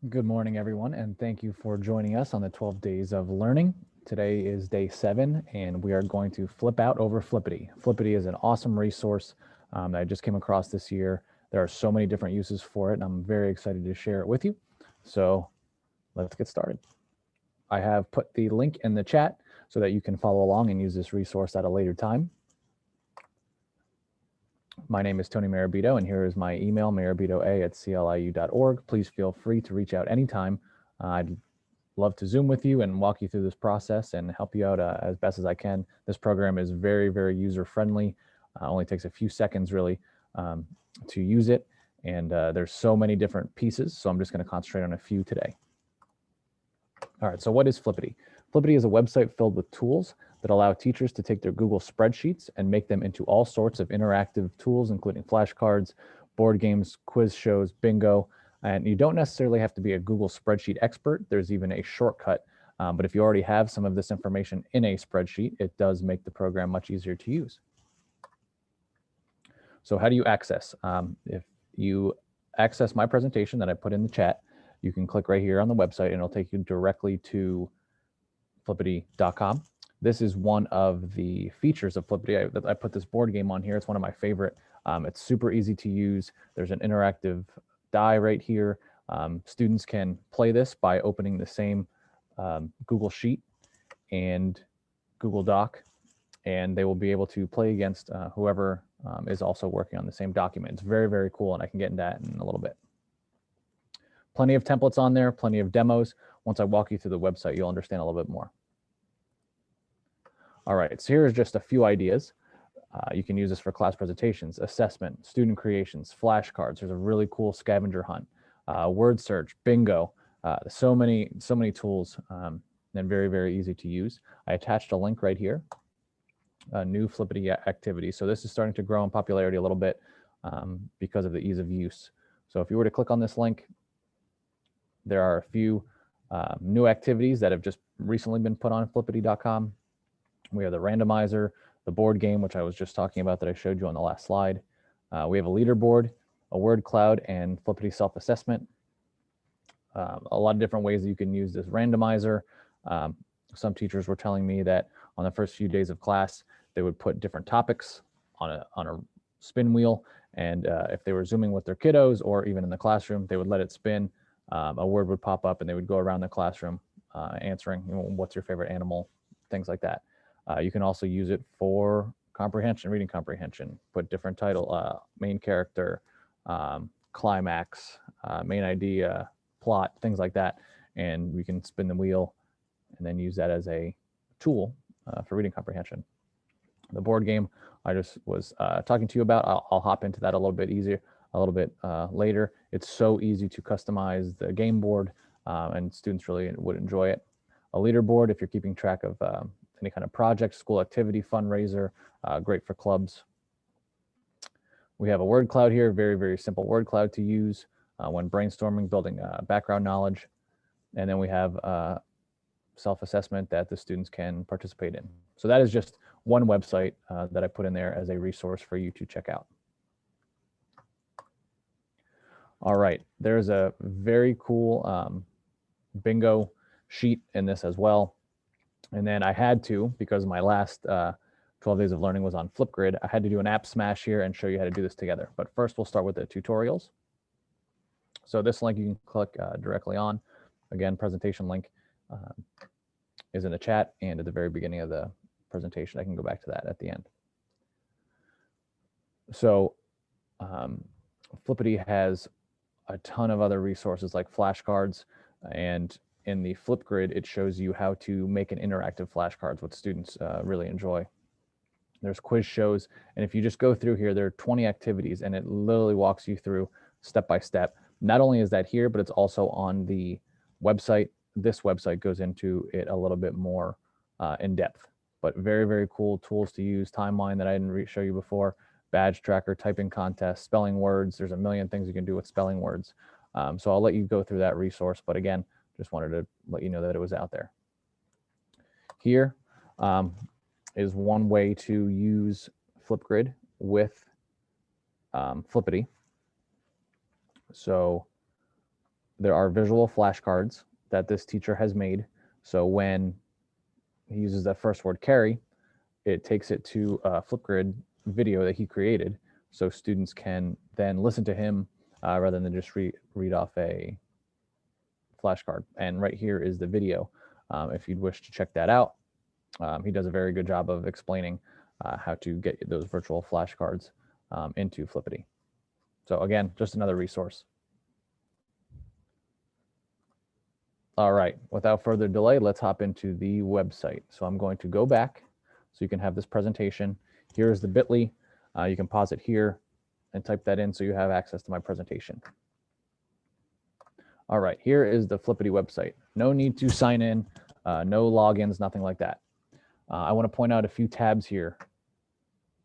Good morning, everyone, and thank you for joining us on the 12 Days of Learning. Today is day 7, and we are going to flip out over Flippity. Flippity is an awesome resource that I just came across this year. There are so many different uses for it, and I'm very excited to share it with you. So let's get started. I have put the link in the chat so that you can follow along and use this resource at a later time. My name is Tony Mirabito, and here is my email, mirabitoa@cliu.org. Please feel free to reach out anytime. I'd love to Zoom with you and walk you through this process and help you out as best as I can. This program is very, very user-friendly. Only takes a few seconds, really, to use it. And there's so many different pieces, so I'm just going to concentrate on a few today. All right, so what is Flippity? Flippity is a website filled with tools that allow teachers to take their Google Spreadsheets and make them into all sorts of interactive tools, including flashcards, board games, quiz shows, bingo. And you don't necessarily have to be a Google Spreadsheet expert. There's even a shortcut. But if you already have some of this information in a spreadsheet, it does make the program much easier to use. So how do you access? If you access my presentation that I put in the chat, you can click right here on the website and it'll take you directly to flippity.com. This is one of the features of Flippity. I put this board game on here. It's one of my favorite. It's super easy to use. There's an interactive die right here. Students can play this by opening the same Google Sheet and Google Doc, and they will be able to play against whoever is also working on the same document. It's very, very cool, and I can get into that in a little bit. Plenty of templates on there, plenty of demos. Once I walk you through the website, you'll understand a little bit more. All right, so here's just a few ideas. You can use this for class presentations, assessment, student creations, flashcards. There's a really cool scavenger hunt, word search, bingo. So many tools, and very, very easy to use. I attached a link right here, a new Flippity activity. So this is starting to grow in popularity a little bit because of the ease of use. So if you were to click on this link, there are a few new activities that have just recently been put on flippity.com. We have the randomizer, the board game, which I was just talking about that I showed you on the last slide. We have a leaderboard, a word cloud, and Flippity self-assessment. A lot of different ways that you can use this randomizer. Some teachers were telling me that on the first few days of class, they would put different topics on a spin wheel, and if they were Zooming with their kiddos or even in the classroom, they would let it spin. A word would pop up, and they would go around the classroom answering, what's your favorite animal, things like that. You can also use it for comprehension, reading comprehension, put different title, main character, climax, main idea, plot, things like that. And we can spin the wheel and then use that as a tool for reading comprehension. The board game I just was talking to you about, I'll hop into that a little bit later. It's so easy to customize the game board, and students really would enjoy it. A leaderboard, if you're keeping track of any kind of project, school activity, fundraiser, great for clubs. We have a word cloud here, very, very simple word cloud to use when brainstorming, building background knowledge. And then we have self-assessment that the students can participate in. So that is just one website that I put in there as a resource for you to check out. All right, there's a very cool bingo sheet in this as well. And then I had to, because my last 12 days of learning was on Flipgrid, I had to do an app smash here and show you how to do this together. But first, we'll start with the tutorials. So this link you can click directly on. Again, presentation link is in the chat and at the very beginning of the presentation. I can go back to that at the end. So Flippity has a ton of other resources like flashcards, and in the Flipgrid, it shows you how to make an interactive flashcards, what students really enjoy. There's quiz shows, and if you just go through here, there are 20 activities, and it literally walks you through step by step. Not only is that here, but it's also on the website. This website goes into it a little bit more in depth, but very, very cool tools to use. Timeline that I didn't show you before, badge tracker, typing contest, spelling words. There's a million things you can do with spelling words. So I'll let you go through that resource, but again, just wanted to let you know that it was out there. Here is one way to use Flipgrid with Flippity. So there are visual flashcards that this teacher has made. So when he uses that first word carry, it takes it to a Flipgrid video that he created, so students can then listen to him rather than just read off a flashcard. And right here is the video if you'd wish to check that out. He does a very good job of explaining how to get those virtual flashcards into Flippity. So again, just another resource. All right, without further delay, let's hop into the website. So I'm going to go back so you can have this presentation. Here's the bit.ly. You can pause it here and type that in so you have access to my presentation. All right, here is the Flippity website. No need to sign in, no logins, nothing like that. I want to point out a few tabs here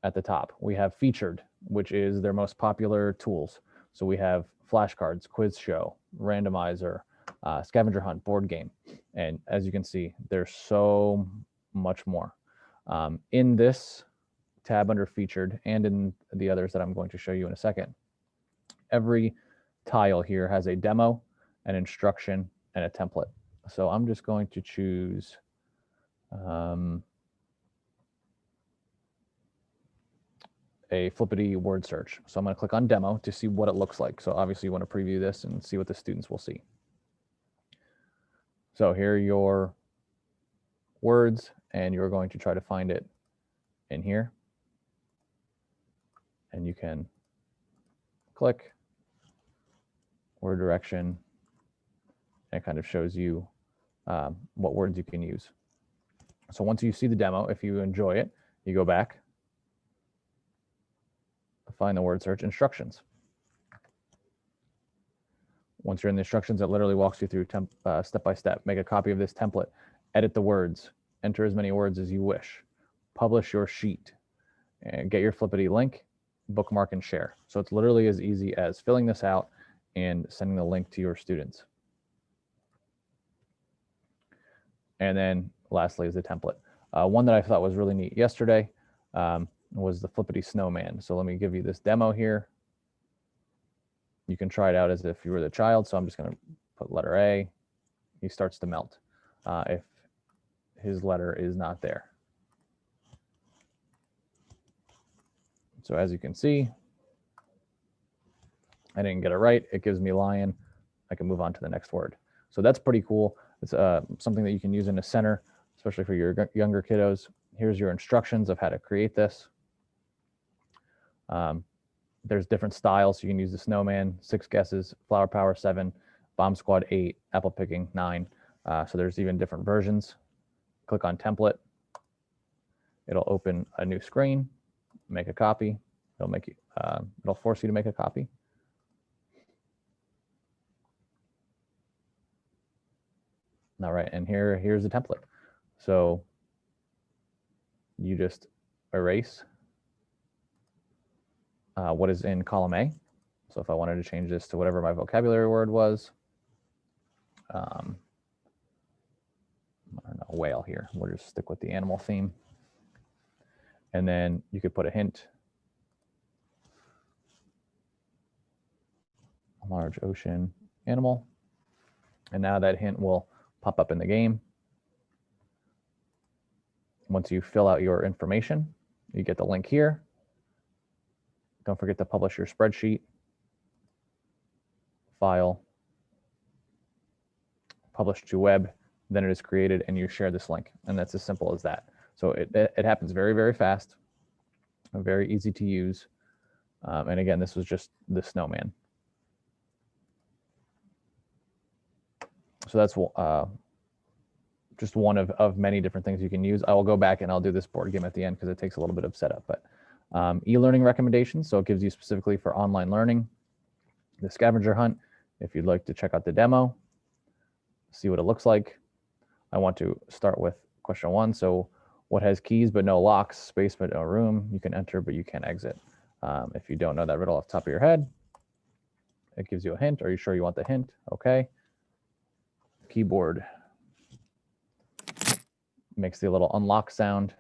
at the top. We have featured, which is their most popular tools. So we have flashcards, quiz show, randomizer, scavenger hunt, board game. And as you can see, there's so much more. In this tab under featured and in the others that I'm going to show you in a second, every tile here has a demo, an instruction, and a template. So I'm just going to choose a Flippity word search. So I'm going to click on demo to see what it looks like. So obviously you want to preview this and see what the students will see. So here are your words, and you're going to try to find it in here. And you can click word direction, and it kind of shows you what words you can use. So once you see the demo, if you enjoy it, you go back, find the word search instructions. Once you're in the instructions, it literally walks you through step by step. Make a copy of this template, edit the words, enter as many words as you wish, publish your sheet, and get your Flippity link, bookmark, and share. So it's literally as easy as filling this out and sending the link to your students. And then lastly is the template. One that I thought was really neat yesterday was the Flippity Snowman. So let me give you this demo here. You can try it out as if you were the child. So I'm just going to put letter A. He starts to melt if his letter is not there. So as you can see, I didn't get it right. It gives me lion. I can move on to the next word. So that's pretty cool. It's something that you can use in a center, especially for your younger kiddos. Here's your instructions of how to create this. There's different styles. You can use the snowman, 6 guesses, flower power 7, bomb squad 8, apple picking 9. So there's even different versions. Click on template. It'll open a new screen. Make a copy. It'll force you to make a copy. All right, and here's the template. So you just erase what is in column A. So if I wanted to change this to whatever my vocabulary word was, I don't know, whale here. We'll just stick with the animal theme. And then you could put a hint. A large ocean animal. And now that hint will pop up in the game. Once you fill out your information, you get the link here. Don't forget to publish your spreadsheet, file, publish to web, then it is created and you share this link. And that's as simple as that. So it happens very, very fast, very easy to use. And again, this was just the snowman. So that's just one of many different things you can use. I will go back and I'll do this board game at the end because it takes a little bit of setup. But e-learning recommendations, so it gives you specifically for online learning. The Scavenger Hunt, if you'd like to check out the demo, see what it looks like. I want to start with question 1. So what has keys but no locks, space but no room? You can enter but you can't exit. If you don't know that riddle off the top of your head, it gives you a hint. Are you sure you want the hint? Okay. Keyboard makes the little unlock sound.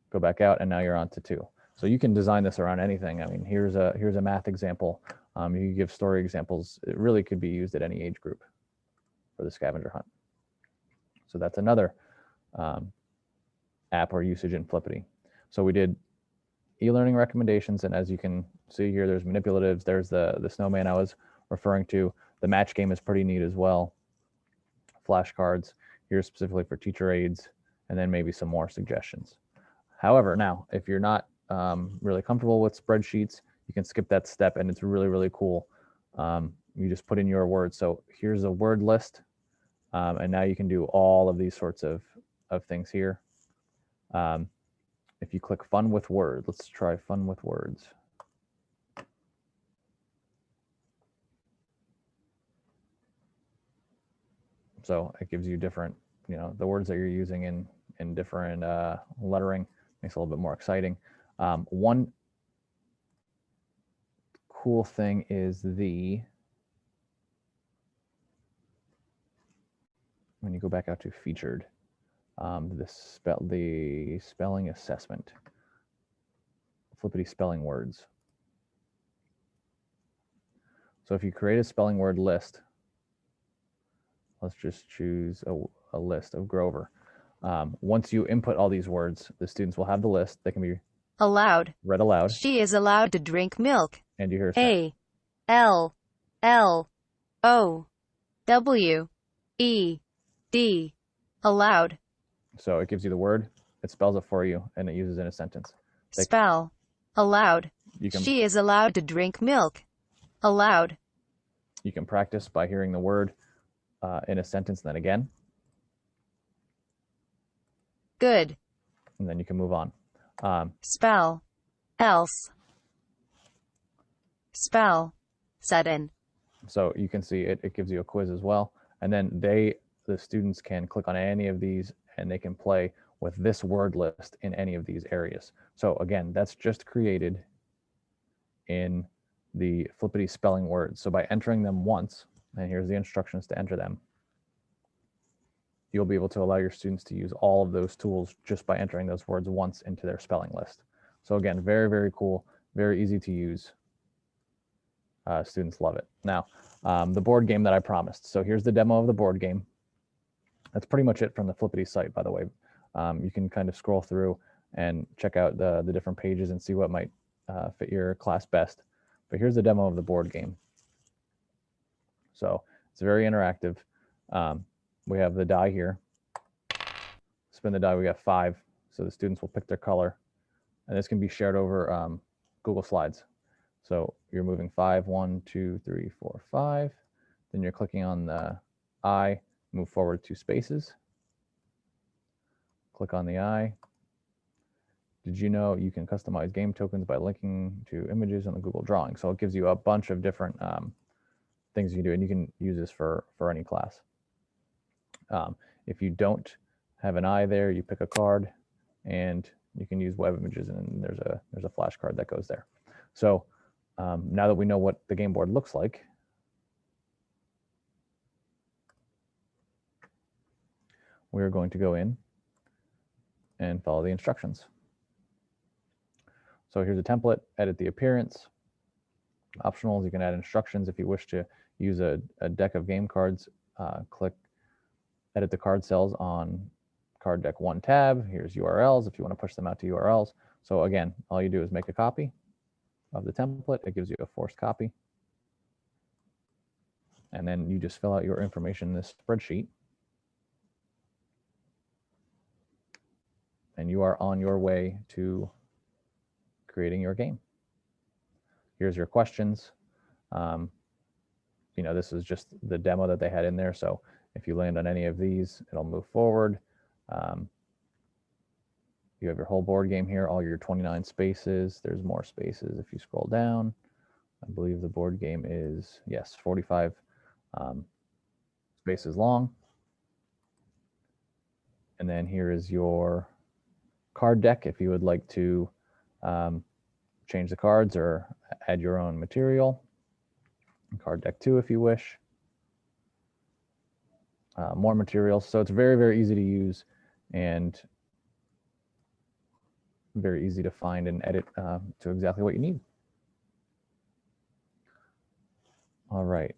Go back out and now you're on to 2. So you can design this around anything. I mean, here's a math example You can give story examples. It really could be used at any age group for the scavenger hunt. So that's another app or usage in Flippity. So we did e-learning recommendations, and as you can see here, there's manipulatives. There's the snowman I was referring to. The match game is pretty neat as well. Flashcards here specifically for teacher aids, and then maybe some more suggestions. However, now if you're not really comfortable with spreadsheets, you can skip that step, and it's really, really cool. You just put in your words. So here's a word list, and now you can do all of these sorts of things here. If you click Fun with Words, let's try Fun with Words. So it gives you different, the words that you're using in different lettering, makes it a little bit more exciting. One cool thing is when you go back out to featured, the spelling assessment, Flippity spelling words. So if you create a spelling word list, let's just choose a list of Grover. Once you input all these words, the students will have the list. They can be read aloud. She is allowed to drink milk. And you hear A-L-L-O-W-E-D. Allowed. So it gives you the word, it spells it for you, and it uses in a sentence. Spell. Allowed. She is allowed to drink milk. Allowed. You can practice by hearing the word in a sentence, and then again. Good. And then you can move on. Spell. Else. Spell. Sudden. So you can see it gives you a quiz as well. And then the students can click on any of these, and they can play with this word list in any of these areas. So again, that's just created in the Flippity spelling words. So by entering them once, and here's the instructions to enter them, you'll be able to allow your students to use all of those tools just by entering those words once into their spelling list. So again, very, very cool, very easy to use. Students love it. Now, the board game that I promised. So here's the demo of the board game. That's pretty much it from the Flippity site, by the way. You can kind of scroll through and check out the different pages and see what might fit your class best. But here's the demo of the board game. So it's very interactive. We have the die here. Spin the die, we got 5. So the students will pick their color. And this can be shared over Google Slides. So you're moving 5, 1, 2, 3, 4, 5. Then you're clicking on the eye, move forward 2 spaces. Click on the eye. Did you know you can customize game tokens by linking to images on the Google Drawing? So it gives you a bunch of different things you can do, and you can use this for any class. If you don't have an eye there, you pick a card, and you can use web images, and there's a flashcard that goes there. So now that we know what the game board looks like, we're going to go in and follow the instructions. So here's a template, edit the appearance. Optionals, you can add instructions if you wish to use a deck of game cards. Click edit the card cells on card deck 1 tab. Here's URLs if you want to push them out to URLs. So again, all you do is make a copy of the template. It gives you a forced copy. And then you just fill out your information in this spreadsheet. And you are on your way to creating your game. Here's your questions. This is just the demo that they had in there. So if you land on any of these, it'll move forward. You have your whole board game here, all your 29 spaces. There's more spaces if you scroll down. I believe the board game is, yes, 45 spaces long. And then here is your card deck if you would like to change the cards or add your own material. Card deck 2 if you wish. More materials. So it's very, very easy to use and very easy to find and edit to exactly what you need. All right.